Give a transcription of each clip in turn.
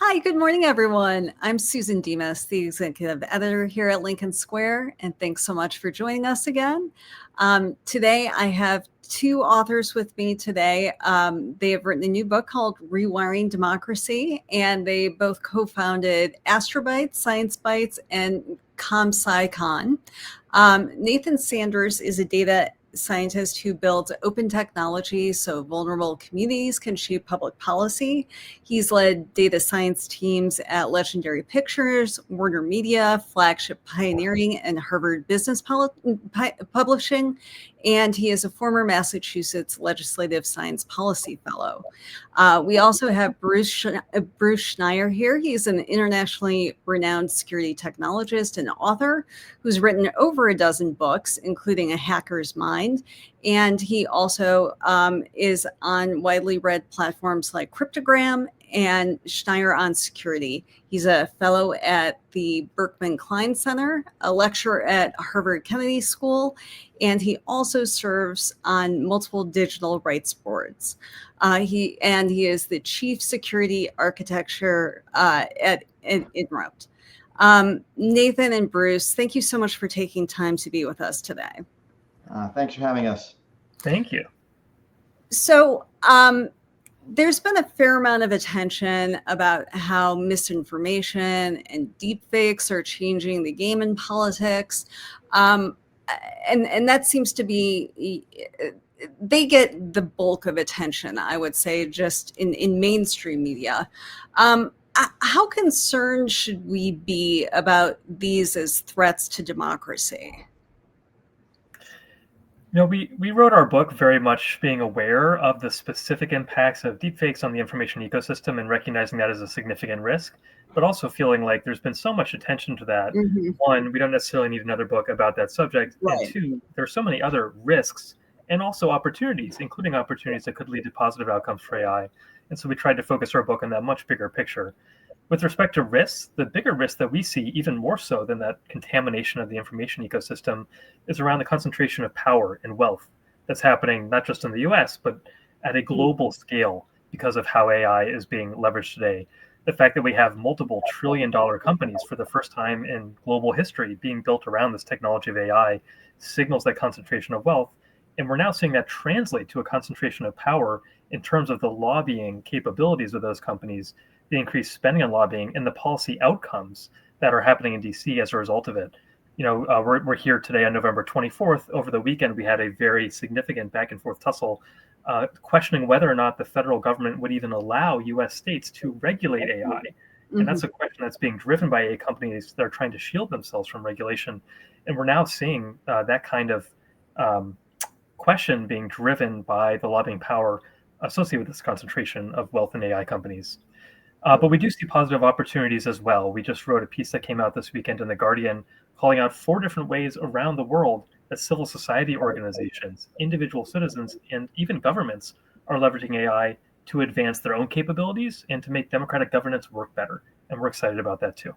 Hi, good morning, everyone. I'm Susan Demas, the executive editor here at Lincoln Square, and thanks so much for joining us again. Today, I have two authors with me today. They have written a new book called Rewiring Democracy, and they both co-founded Astrobytes, Science Bytes, and ComSciCon. Nathan Sanders is a data scientist who builds open technology so vulnerable communities can shape public policy. He's led data science teams at Legendary Pictures, Warner Media, Flagship Pioneering, and Harvard Business Publishing. And he is a former Massachusetts Legislative Science Policy Fellow. We also have Bruce Schneier here. He's an internationally renowned security technologist and author who's written over a dozen books, including A Hacker's Mind. And he also is on widely read platforms like Cryptogram and Schneier on Security. He's a fellow at the Berkman Klein Center, a lecturer at Harvard Kennedy School, and he also serves on multiple digital rights boards. He is the chief security architecture at Inrupt. Nathan and Bruce, thank you so much for taking time to be with us today. Thanks for having us. Thank you. So there's been a fair amount of attention about how misinformation and deepfakes are changing the game in politics. And that seems to be, they get the bulk of attention, I would say, just in mainstream media. How concerned should we be about these as threats to democracy? You know, we wrote our book very much being aware of the specific impacts of deepfakes on the information ecosystem and recognizing that as a significant risk, but also feeling like there's been so much attention to that. Mm-hmm. One, we don't necessarily need another book about that subject. Right. And two, there's so many other risks and also opportunities, including opportunities that could lead to positive outcomes for AI. And so we tried to focus our book on that much bigger picture. With respect to risks, the bigger risk that we see, even more so than that contamination of the information ecosystem, is around the concentration of power and wealth that's happening not just in the US, but at a global scale because of how AI is being leveraged today. The fact that we have multiple trillion-dollar companies for the first time in global history being built around this technology of AI signals that concentration of wealth. And we're now seeing that translate to a concentration of power in terms of the lobbying capabilities of those companies, the increased spending on lobbying, and the policy outcomes that are happening in DC as a result of it. You know, we're here today on November 24th. Over the weekend, we had a very significant back and forth tussle questioning whether or not the federal government would even allow US states to regulate AI. Mm-hmm. And that's a question that's being driven by AI companies that are trying to shield themselves from regulation. And we're now seeing that kind of question being driven by the lobbying power associated with this concentration of wealth in AI companies. But we do see positive opportunities as well. We just wrote a piece that came out this weekend in The Guardian calling out 4 different ways around the world that civil society organizations, individual citizens, and even governments are leveraging AI to advance their own capabilities and to make democratic governance work better. And we're excited about that too.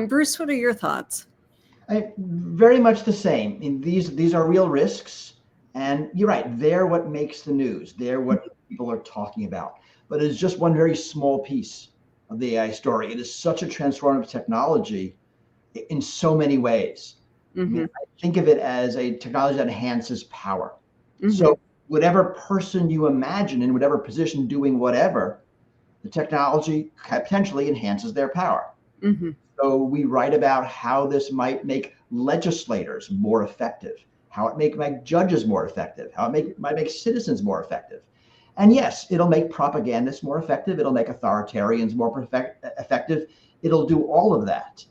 Bruce, what are your thoughts? Very much the same. These are real risks. And you're right, they're what makes the news. They're what people are talking about. But it's just one very small piece of the AI story. It is such a transformative technology in so many ways. Mm-hmm. I mean, I think of it as a technology that enhances power. Mm-hmm. So whatever person you imagine in whatever position doing whatever, the technology potentially enhances their power. Mm-hmm. So we write about how this might make legislators more effective, how it might make judges more effective, how it might make citizens more effective. And yes, it'll make propagandists more effective. It'll make authoritarians more effective. It'll do all of that.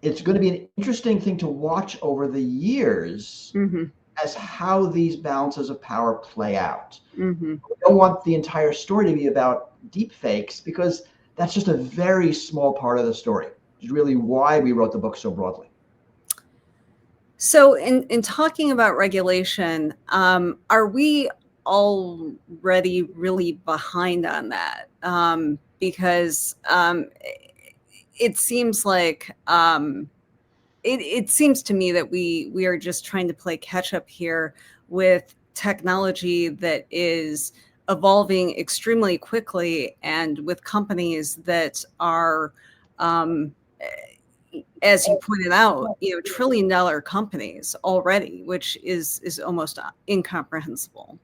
It's going to be an interesting thing to watch over the years as how these balances of power play out. Mm-hmm. We don't want the entire story to be about deepfakes because that's just a very small part of the story. It's really why we wrote the book so broadly. So in talking about regulation, are we already really behind on that? Because it seems like it seems to me that we are just trying to play catch up here with technology that is evolving extremely quickly, and with companies that are, as you pointed out, trillion-dollar companies already, which is almost incomprehensible.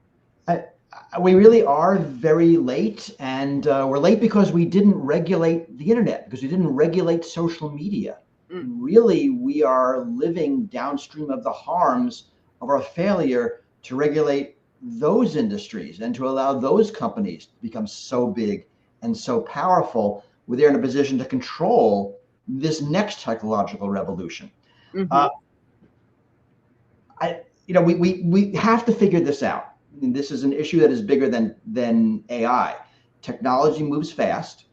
We really are very late, and we're late because we didn't regulate the internet, because we didn't regulate social media. Really, we are living downstream of the harms of our failure to regulate those industries and to allow those companies to become so big and so powerful where they're in a position to control this next technological revolution. We have to figure this out. And this is an issue that is bigger than AI. Technology moves fast,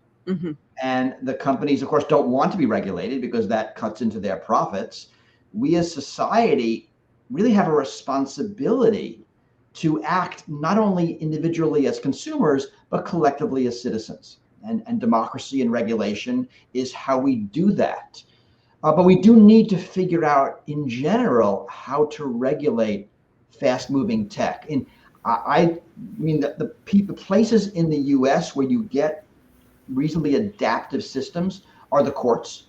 and the companies, of course, don't want to be regulated because that cuts into their profits. We as society really have a responsibility to act not only individually as consumers, but collectively as citizens. And democracy and regulation is how we do that. But we do need to figure out, in general, how to regulate fast-moving tech. And I mean, the places in the US where you get reasonably adaptive systems are the courts,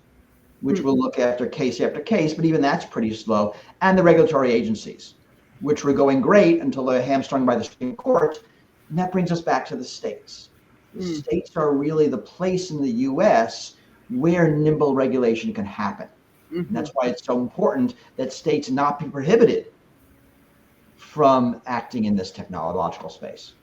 which will look after case, but even that's pretty slow, and the regulatory agencies, which were going great until they're hamstrung by the Supreme Court. And that brings us back to the states. The states are really the place in the US where nimble regulation can happen. And that's why it's so important that states not be prohibited from acting in this technological space.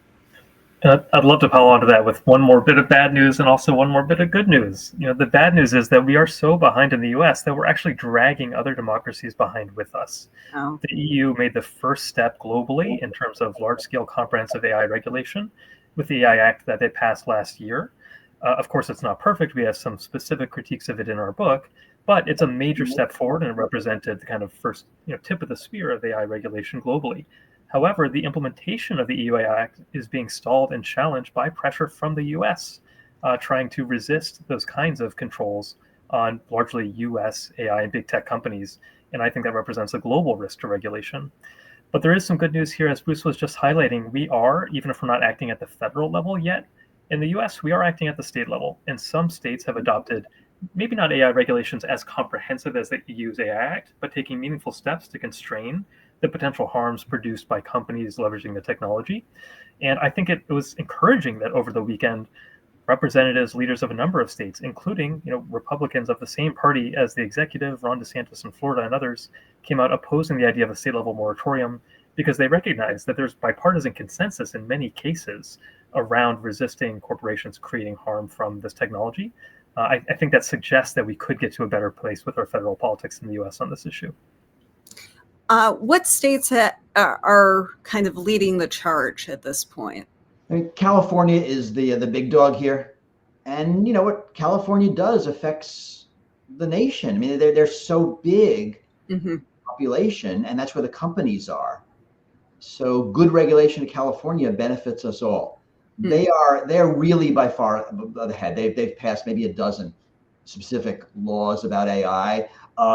I'd love to follow on to that with one more bit of bad news and also one more bit of good news. The bad news is that we are so behind in the US that we're actually dragging other democracies behind with us. Oh. The EU made the first step globally in terms of large-scale comprehensive AI regulation with the AI Act that they passed last year. Of course, it's not perfect. We have some specific critiques of it in our book, but it's a major step forward, and it represented the kind of first tip of the spear of AI regulation globally. However, the implementation of the EU AI Act is being stalled and challenged by pressure from the US, trying to resist those kinds of controls on largely US AI and big tech companies. And I think that represents a global risk to regulation. But there is some good news here, as Bruce was just highlighting. We are, even if we're not acting at the federal level yet, in the US, we are acting at the state level. And some states have adopted maybe not AI regulations as comprehensive as the EU's AI Act, but taking meaningful steps to constrain the potential harms produced by companies leveraging the technology. And I think it was encouraging that over the weekend, representatives, leaders of a number of states, including Republicans of the same party as the executive, Ron DeSantis in Florida and others, came out opposing the idea of a state-level moratorium because they recognize that there's bipartisan consensus in many cases around resisting corporations creating harm from this technology. I think that suggests that we could get to a better place with our federal politics in the US on this issue. What states are kind of leading the charge at this point? I mean, California is the big dog here, and what California does affects the nation. I mean, they're so big population, and that's where the companies are. So good regulation in California benefits us all. They're really by far ahead. They've passed maybe a dozen specific laws about AI.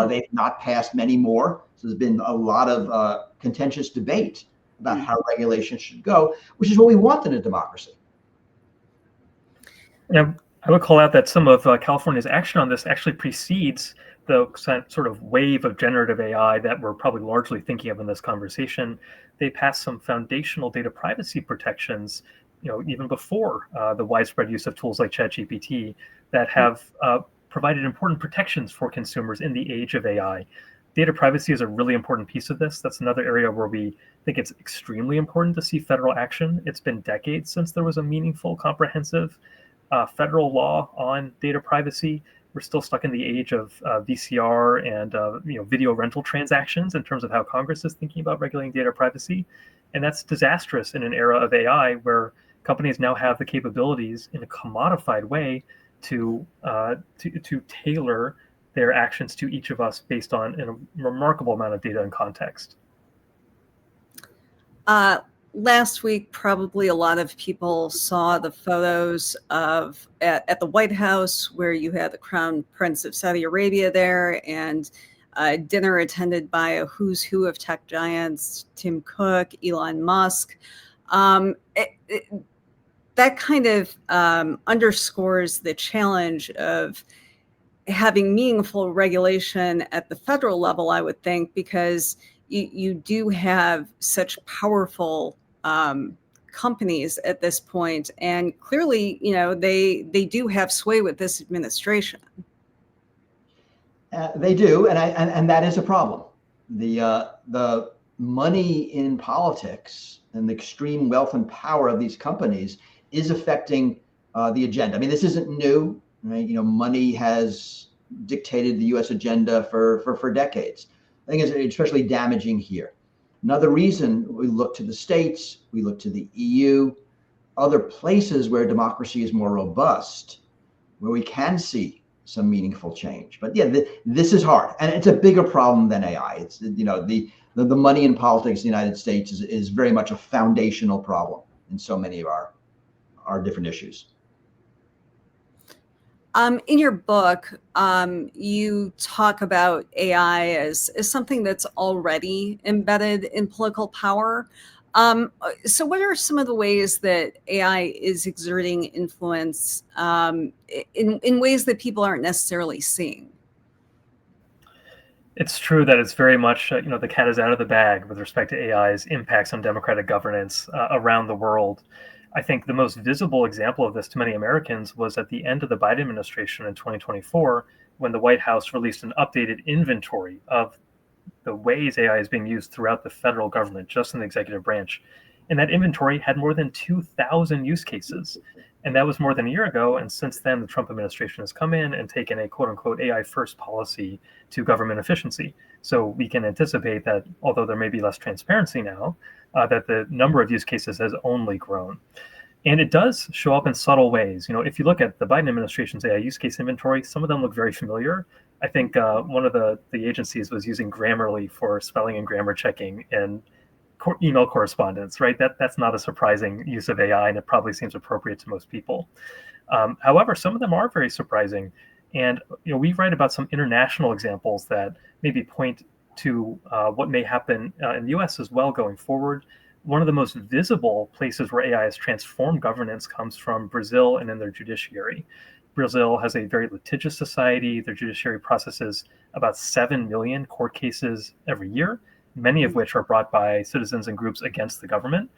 They've not passed many more. So there's been a lot of contentious debate about how regulation should go, which is what we want in a democracy. Yeah, I would call out that some of California's action on this actually precedes the sort of wave of generative AI that we're probably largely thinking of in this conversation. They passed some foundational data privacy protections, even before the widespread use of tools like ChatGPT that have provided important protections for consumers in the age of AI. Data privacy is a really important piece of this. That's another area where we think it's extremely important to see federal action. It's been decades since there was a meaningful, comprehensive federal law on data privacy. We're still stuck in the age of VCR and video rental transactions in terms of how Congress is thinking about regulating data privacy. And that's disastrous in an era of AI where companies now have the capabilities in a commodified way to tailor their actions to each of us based on a remarkable amount of data and context. Last week, probably a lot of people saw the photos of at the White House where you had the Crown Prince of Saudi Arabia there, and dinner attended by a who's who of tech giants, Tim Cook, Elon Musk. that kind of underscores the challenge of having meaningful regulation at the federal level, I would think, because you do have such powerful companies at this point, and clearly, they do have sway with this administration. They do, and that is a problem. The money in politics and the extreme wealth and power of these companies is affecting the agenda. I mean, this isn't new, right? Money has dictated the U.S. agenda for decades. I think it's especially damaging here. Another reason we look to the states, we look to the EU, other places where democracy is more robust, where we can see some meaningful change. But yeah, this is hard, and it's a bigger problem than AI. It's the money in politics in the United States is very much a foundational problem in so many of our different issues. In your book, you talk about AI as something that's already embedded in political power. So what are some of the ways that AI is exerting influence in ways that people aren't necessarily seeing? It's true that it's very much, the cat is out of the bag with respect to AI's impacts on democratic governance around the world. I think the most visible example of this to many Americans was at the end of the Biden administration in 2024, when the White House released an updated inventory of the ways AI is being used throughout the federal government, just in the executive branch. And that inventory had more than 2,000 use cases. And that was more than a year ago. And since then, the Trump administration has come in and taken a quote unquote AI first policy to government efficiency. So we can anticipate that although there may be less transparency now, that the number of use cases has only grown. And it does show up in subtle ways. If you look at the Biden administration's AI use case inventory, some of them look very familiar. I think one of the agencies was using Grammarly for spelling and grammar checking and email correspondence, right? That's not a surprising use of AI, and it probably seems appropriate to most people. However, some of them are very surprising. And we write about some international examples that maybe point to what may happen in the US as well going forward. One of the most visible places where AI has transformed governance comes from Brazil and in their judiciary. Brazil has a very litigious society. Their judiciary processes about 7 million court cases every year, many of which are brought by citizens and groups against the government.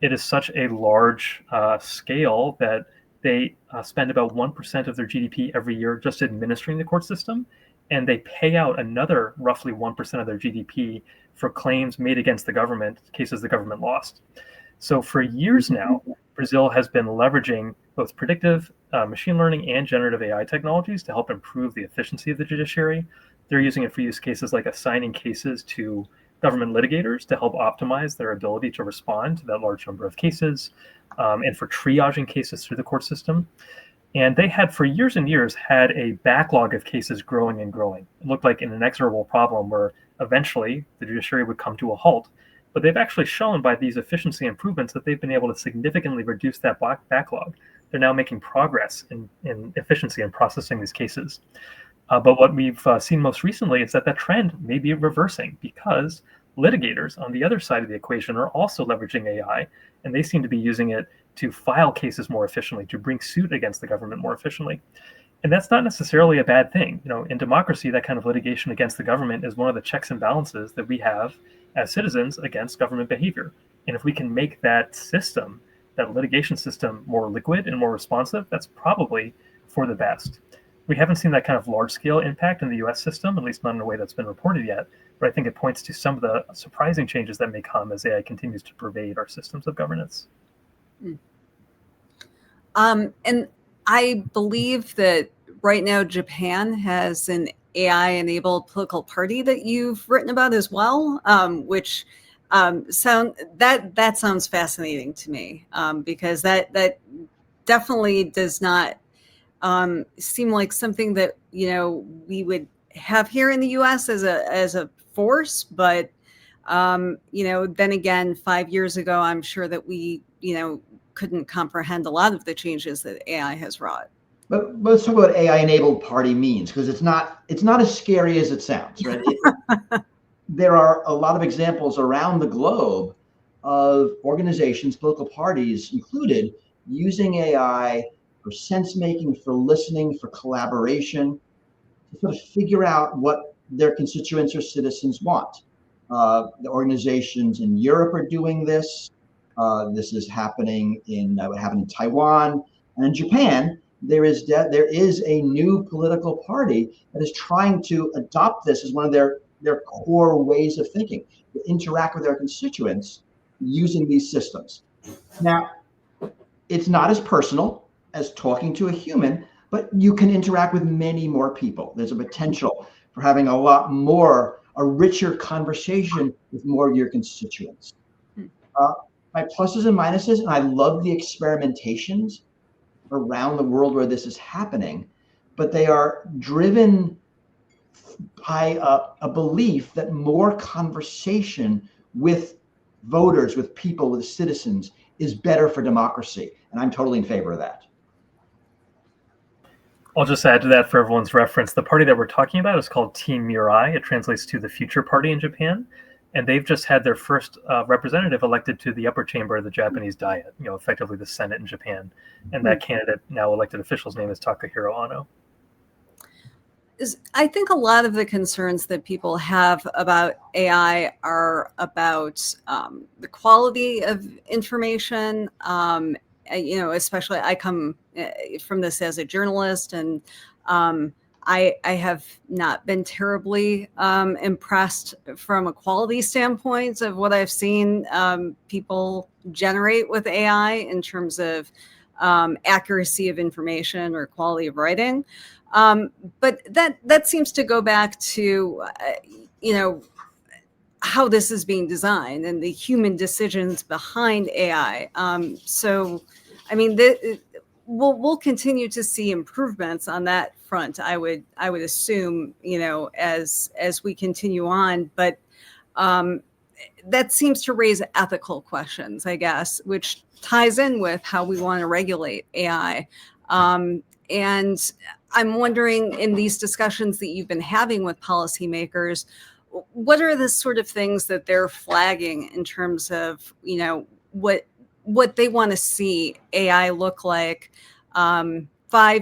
It is such a large scale that they spend about 1% of their GDP every year just administering the court system, and they pay out another roughly 1% of their GDP for claims made against the government, cases the government lost. So for years now, Brazil has been leveraging both predictive machine learning and generative AI technologies to help improve the efficiency of the judiciary. They're using it for use cases like assigning cases to government litigators to help optimize their ability to respond to that large number of cases, and for triaging cases through the court system. And they had, for years and years, had a backlog of cases growing and growing. It looked like an inexorable problem where eventually the judiciary would come to a halt. But they've actually shown by these efficiency improvements that they've been able to significantly reduce that backlog. They're now making progress in efficiency in processing these cases. But what we've seen most recently is that trend may be reversing, because litigators on the other side of the equation are also leveraging AI, and they seem to be using it to file cases more efficiently, to bring suit against the government more efficiently. And that's not necessarily a bad thing. In democracy, that kind of litigation against the government is one of the checks and balances that we have as citizens against government behavior. And if we can make that system, that litigation system, more liquid and more responsive, that's probably for the best. We haven't seen that kind of large-scale impact in the US system, at least not in a way that's been reported yet. But I think it points to some of the surprising changes that may come as AI continues to pervade our systems of governance. And I believe that right now Japan has an AI-enabled political party that you've written about as well, which sounds fascinating to me, because that definitely does not seem like something that we would have here in the U.S. as a force, but then again, 5 years ago, I'm sure that we couldn't comprehend a lot of the changes that AI has wrought. But let's talk about what AI-enabled party means, because it's not as scary as it sounds, right? There are a lot of examples around the globe of organizations, political parties included, using AI for sense making, for listening, for collaboration, to sort of figure out what their constituents or citizens want. The organizations in Europe are doing this. This is happening what happened in Taiwan and in Japan. There is a new political party that is trying to adopt this as one of their core ways of thinking, to interact with their constituents using these systems. Now, it's not as personal as talking to a human, but you can interact with many more people. There's a potential for having a richer conversation with more of your constituents. My pluses and minuses, and I love the experimentations around the world where this is happening, but they are driven by a belief that more conversation with voters, with people, with citizens is better for democracy. And I'm totally in favor of that. I'll just add to that for everyone's reference. The party that we're talking about is called Team Mirai. It translates to the Future Party in Japan. And they've just had their first representative elected to the upper chamber of the Japanese Diet, effectively the Senate in Japan. And that candidate, now elected official's name is Takahiro Ono. I think a lot of the concerns that people have about AI are about the quality of information. Especially I come from this as a journalist, and I have not been terribly impressed from a quality standpoint of what I've seen people generate with AI in terms of accuracy of information or quality of writing. But that seems to go back to, how this is being designed and the human decisions behind AI. We'll continue to see improvements on that front. I would assume, as we continue on, but that seems to raise ethical questions, I guess, which ties in with how we want to regulate AI. And I'm wondering, in these discussions that you've been having with policymakers, what are the sort of things that they're flagging in terms of, what they want to see AI look like 5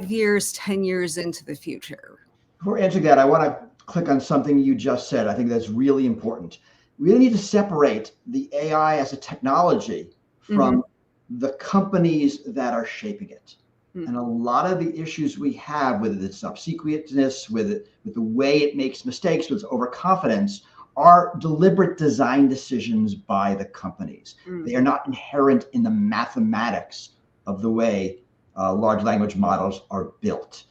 years, 10 years into the future? Before answering that, I want to click on something you just said. I think that's really important. We really need to separate the AI as a technology from the companies that are shaping it. And a lot of the issues we have with its obsequiousness, with the way it makes mistakes, with its overconfidence, are deliberate design decisions by the companies. They are not inherent in the mathematics of the way large language models are built.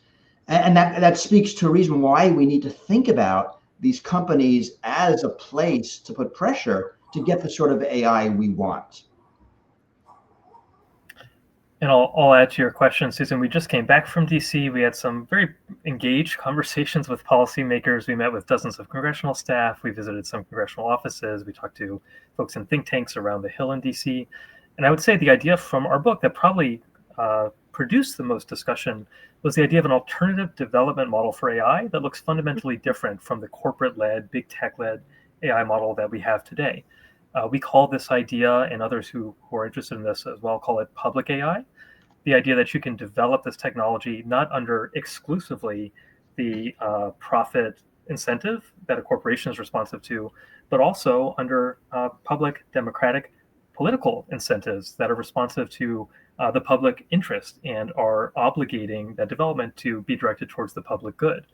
And that speaks to a reason why we need to think about these companies as a place to put pressure to get the sort of AI we want. And I'll add to your question, Susan. We just came back from DC. We had some very engaged conversations with policymakers. We met with dozens of congressional staff. We visited some congressional offices. We talked to folks in think tanks around the Hill in DC. And I would say the idea from our book that probably produced the most discussion was the idea of an alternative development model for AI that looks fundamentally different from the corporate-led, big tech-led AI model that we have today. We call this idea, and others who are interested in this as well call it public AI. The idea that you can develop this technology not under exclusively the profit incentive that a corporation is responsive to, but also under public democratic political incentives that are responsive to the public interest and are obligating that development to be directed towards the public good.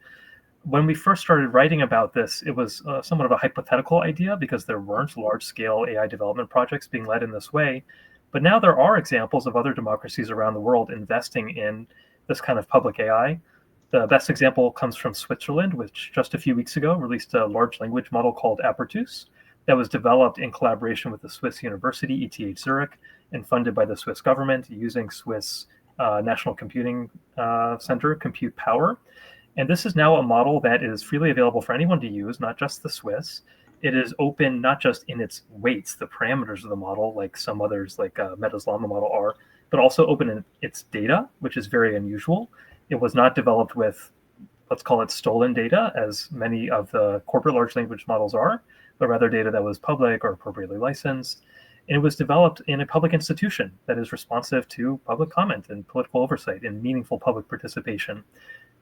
When we first started writing about this, it was somewhat of a hypothetical idea because there weren't large-scale AI development projects being led in this way. But now there are examples of other democracies around the world investing in this kind of public AI. The best example comes from Switzerland, which just a few weeks ago released a large language model called Apertus that was developed in collaboration with the Swiss University, ETH Zurich, and funded by the Swiss government using Swiss National Computing Center compute power. And this is now a model that is freely available for anyone to use, not just the Swiss. It is open not just in its weights, the parameters of the model, like some others, like Meta's Llama model are, but also open in its data, which is very unusual. It was not developed with, let's call it stolen data, as many of the corporate large language models are, but rather data that was public or appropriately licensed. And it was developed in a public institution that is responsive to public comment and political oversight and meaningful public participation.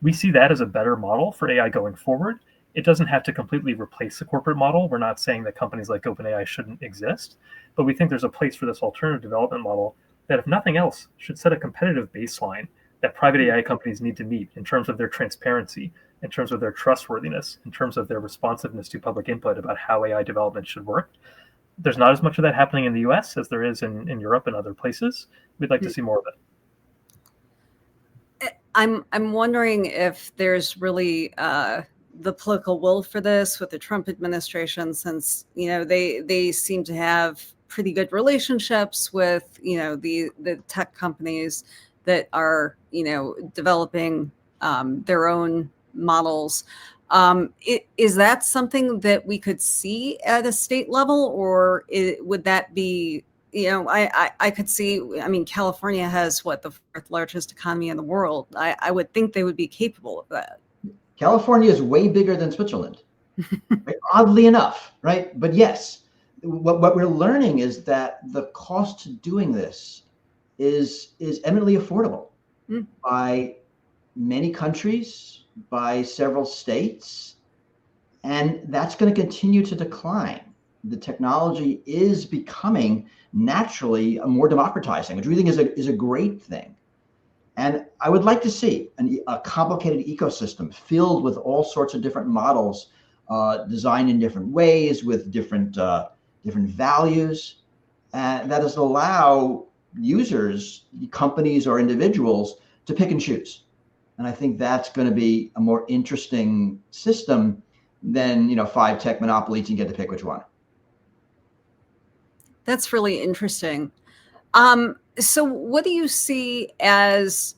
We see that as a better model for AI going forward. It doesn't have to completely replace the corporate model. We're not saying that companies like OpenAI shouldn't exist, but we think there's a place for this alternative development model that, if nothing else, should set a competitive baseline that private AI companies need to meet in terms of their transparency, in terms of their trustworthiness, in terms of their responsiveness to public input about how AI development should work. There's not as much of that happening in the US as there is in Europe and other places. We'd like to see more of it. I'm wondering if there's really the political will for this with the Trump administration, since they seem to have pretty good relationships with the tech companies that are developing their own models. Is that something that we could see at a state level, or would that be? I could see, California has the fourth largest economy in the world. I would think they would be capable of that. California is way bigger than Switzerland, right? Oddly enough, right? But yes, what we're learning is that the cost to doing this is eminently affordable by many countries, by several states, and that's going to continue to decline. The technology is becoming naturally more democratizing, which we think is a great thing. And I would like to see a complicated ecosystem filled with all sorts of different models, designed in different ways with different values, and that is allow users, companies or individuals, to pick and choose. And I think that's going to be a more interesting system than 5 tech monopolies and get to pick which one. That's really interesting. So what do you see as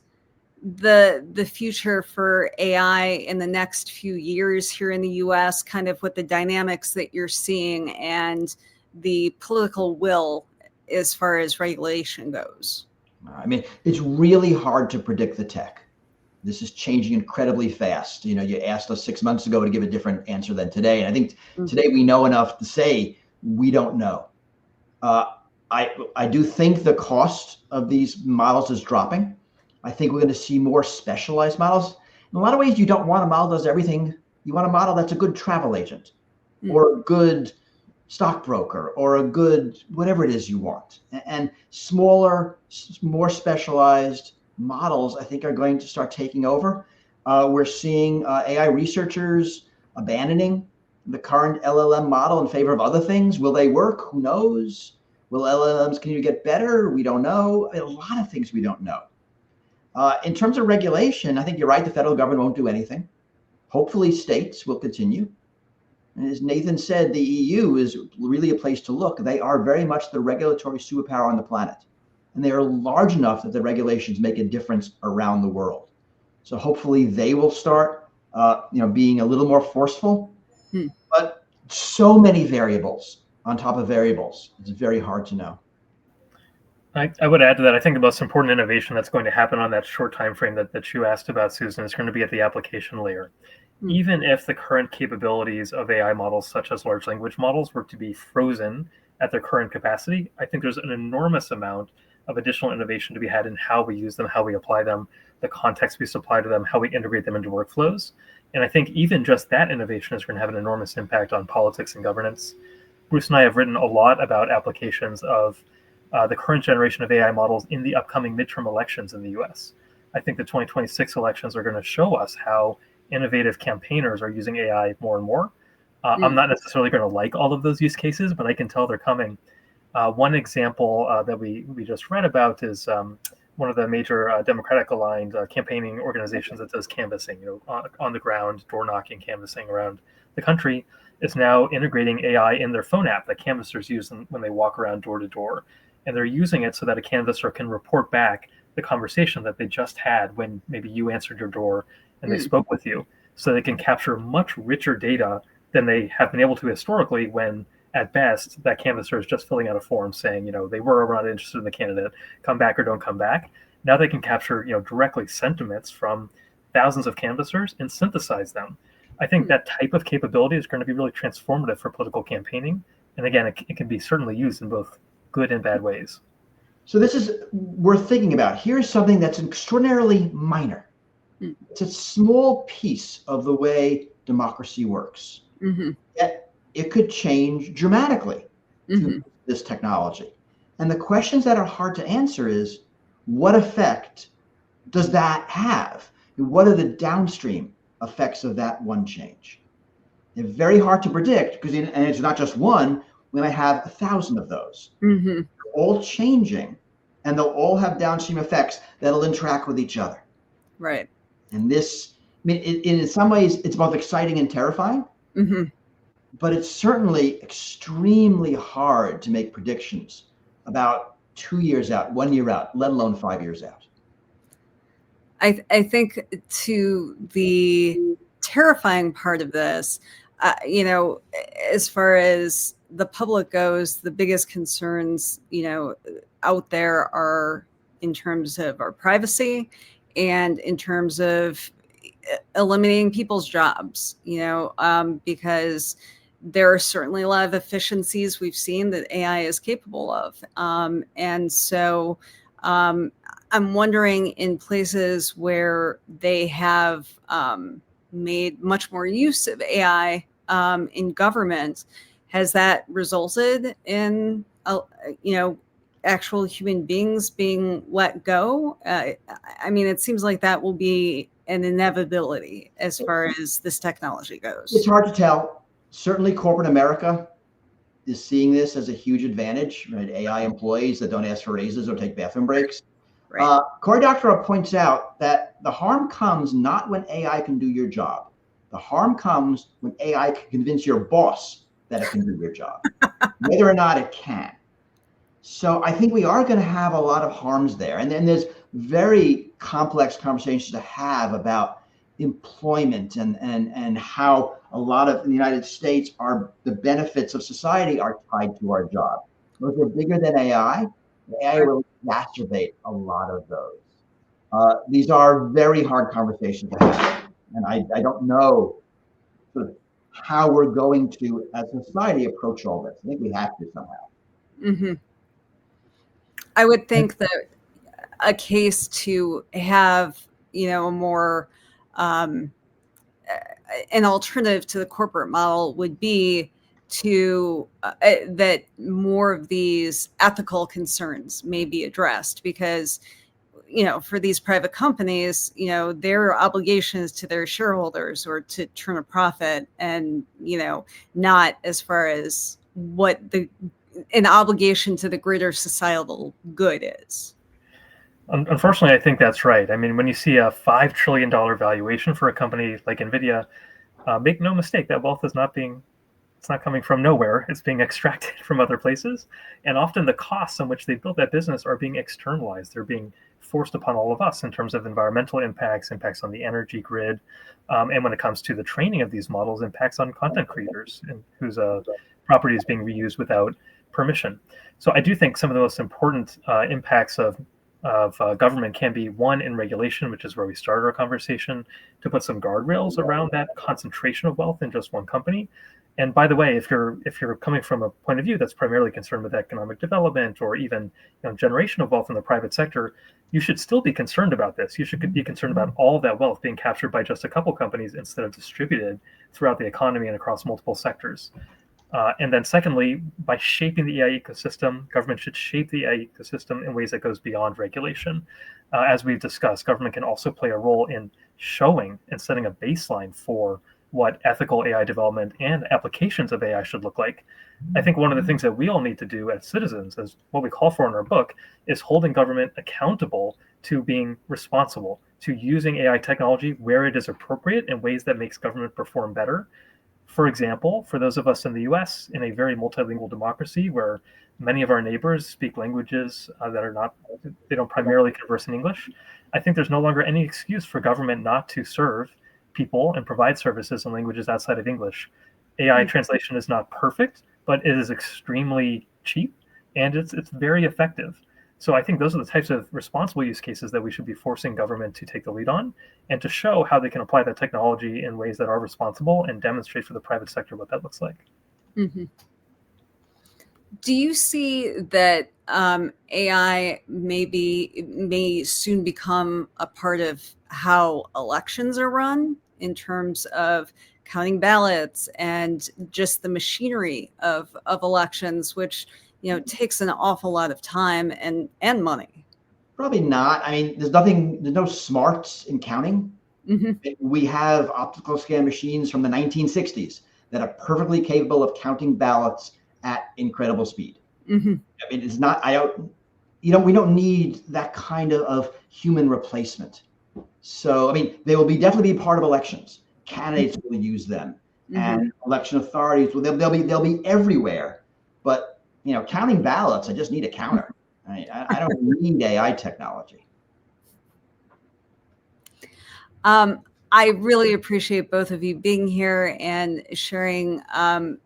the future for AI in the next few years here in the US, kind of with the dynamics that you're seeing and the political will as far as regulation goes? It's really hard to predict the tech. This is changing incredibly fast. You asked us 6 months ago to give a different answer than today. And I think today we know enough to say we don't know. I do think the cost of these models is dropping. I think we're going to see more specialized models. In a lot of ways, you don't want a model that does everything. You want a model that's a good travel agent or a good stockbroker or a good whatever it is you want. And smaller, more specialized models, I think, are going to start taking over. We're seeing AI researchers abandoning the current LLM model in favor of other things. Will they work? Who knows? Will LLMs continue to get better? We don't know. A lot of things we don't know. In terms of regulation, I think you're right. The federal government won't do anything. Hopefully states will continue. And as Nathan said, the EU is really a place to look. They are very much the regulatory superpower on the planet. And they are large enough that the regulations make a difference around the world. So hopefully they will start being a little more forceful. But so many variables on top of variables, it's very hard to know. I would add to that, I think the most important innovation that's going to happen on that short time frame that you asked about, Susan, is going to be at the application layer. Even if the current capabilities of AI models, such as large language models, were to be frozen at their current capacity, I think there's an enormous amount of additional innovation to be had in how we use them, how we apply them, the context we supply to them, how we integrate them into workflows. And I think even just that innovation is going to have an enormous impact on politics and governance. Bruce and I have written a lot about applications of the current generation of AI models in the upcoming midterm elections in the US. I think the 2026 elections are going to show us how innovative campaigners are using AI more and more. I'm not necessarily going to like all of those use cases, but I can tell they're coming. One example that we just read about is one of the major Democratic-aligned campaigning organizations that does canvassing, on the ground, door knocking, canvassing around the country, is now integrating AI in their phone app that canvassers use when they walk around door to door. And they're using it so that a canvasser can report back the conversation that they just had when maybe you answered your door and they spoke with you, so they can capture much richer data than they have been able to historically when, at best, that canvasser is just filling out a form saying, they were or not interested in the candidate, come back or don't come back. Now they can capture, directly sentiments from thousands of canvassers and synthesize them. I think that type of capability is going to be really transformative for political campaigning. And again, it can be certainly used in both good and bad ways. So this is worth thinking about. Here's something that's extraordinarily minor. It's a small piece of the way democracy works. Yet it could change dramatically through this technology. And the questions that are hard to answer is, what effect does that have? And what are the downstream effects of that one change? They're very hard to predict because, and it's not just one, we might have 1,000 of those. They're all changing, and they'll all have downstream effects that'll interact with each other. Right. And this, I mean, in some ways, it's both exciting and terrifying, but it's certainly extremely hard to make predictions about 2 years out, 1 year out, let alone 5 years out. I think to the terrifying part of this, as far as the public goes, the biggest concerns, out there are in terms of our privacy and in terms of eliminating people's jobs, because there are certainly a lot of efficiencies we've seen that AI is capable of. And so I'm wondering, in places where they have made much more use of AI in government, has that resulted in, actual human beings being let go? I mean, it seems like that will be an inevitability as far as this technology goes. It's hard to tell. Certainly corporate America is seeing this as a huge advantage, right? AI employees that don't ask for raises or take bathroom breaks. Right. Cory Doctorow points out that the harm comes not when AI can do your job. The harm comes when AI can convince your boss that it can do your job, whether or not it can. So I think we are going to have a lot of harms there. And then there's very complex conversations to have about employment and how a lot of in the United States the benefits of society are tied to our job. Those are bigger than AI. AI will exacerbate a lot of those. These are very hard conversations to have. And I don't know sort of how we're going to, as a society, approach all this. I think we have to somehow. I would think that a case to have, a more an alternative to the corporate model would be to that more of these ethical concerns may be addressed, because for these private companies, their obligations to their shareholders or to turn a profit, and not as far as what an obligation to the greater societal good is. Unfortunately, I think that's right. I mean, when you see a $5 trillion valuation for a company like NVIDIA, make no mistake, that wealth is it's not coming from nowhere. It's being extracted from other places. And often the costs on which they built that business are being externalized. They're being forced upon all of us in terms of environmental impacts on the energy grid. And when it comes to the training of these models, impacts on content creators and whose property is being reused without permission. So I do think some of the most important impacts of government can be, one, in regulation, which is where we started our conversation, to put some guardrails around that concentration of wealth in just one company. And by the way, if you're coming from a point of view that's primarily concerned with economic development or even generation of wealth in the private sector, you should still be concerned about this. You should be concerned about all of that wealth being captured by just a couple companies instead of distributed throughout the economy and across multiple sectors. And then secondly, by shaping the AI ecosystem, government should shape the AI ecosystem in ways that goes beyond regulation. As we've discussed, government can also play a role in showing and setting a baseline for what ethical AI development and applications of AI should look like. I think one of the things that we all need to do as citizens, as what we call for in our book, is holding government accountable to being responsible, to using AI technology where it is appropriate in ways that makes government perform better. For example, for those of us in the US, in a very multilingual democracy where many of our neighbors speak languages they don't primarily converse in English, I think there's no longer any excuse for government not to serve people and provide services in languages outside of English. AI translation is not perfect, but it is extremely cheap and it's very effective. So I think those are the types of responsible use cases that we should be forcing government to take the lead on and to show how they can apply that technology in ways that are responsible and demonstrate for the private sector what that looks like. Do you see that AI may soon become a part of how elections are run in terms of counting ballots and just the machinery of elections, which takes an awful lot of time and money? Probably not. I mean, there's no smarts in counting. We have optical scan machines from the 1960s that are perfectly capable of counting ballots at incredible speed. I mean, it's not, we don't need that kind of human replacement. So, I mean, they will definitely be part of elections. Candidates will use them, and election authorities they'll be everywhere. But counting ballots, I just need a counter. I don't need AI technology. I really appreciate both of you being here and sharing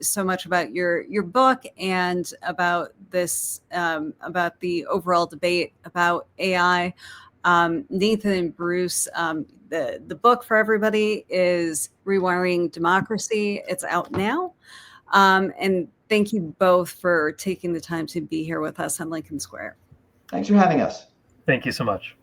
so much about your book and about this, about the overall debate about AI. Nathan and Bruce, the book for everybody is Rewiring Democracy. It's out now. And thank you both for taking the time to be here with us on Lincoln Square. Thanks for having us. Thank you so much.